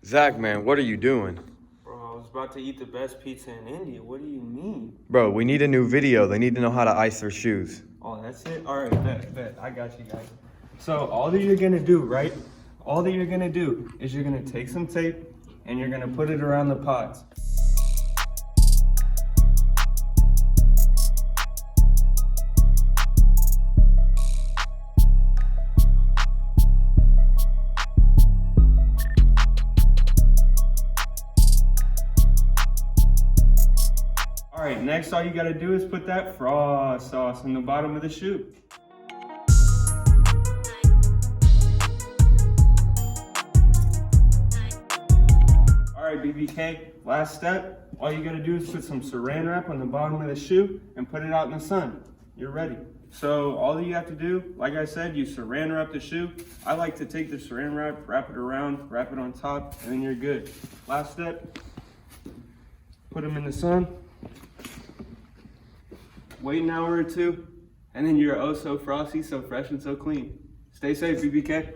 Zach, man, what are you doing? Bro, I was about to eat the best pizza in India. What do you mean? Bro, we need a new video. They need to know how to ice their shoes. Oh, that's it? All right, bet. I got you guys. So all that you're gonna do, right? All that you're gonna do is you're gonna take some tape and you're gonna put it around the pods. All right, next all you gotta do is put that frost sauce in the bottom of the shoe. All right, BBK, last step. All you gotta do is put some saran wrap on the bottom of the shoe and put it out in the sun. You're ready. So all that you have to do, like I said, you saran wrap the shoe. I like to take the saran wrap it around, wrap it on top, and then you're good. Last step, put them in the sun. Wait an hour or two, and then you're oh so frosty, so fresh, and so clean. Stay safe, BBK.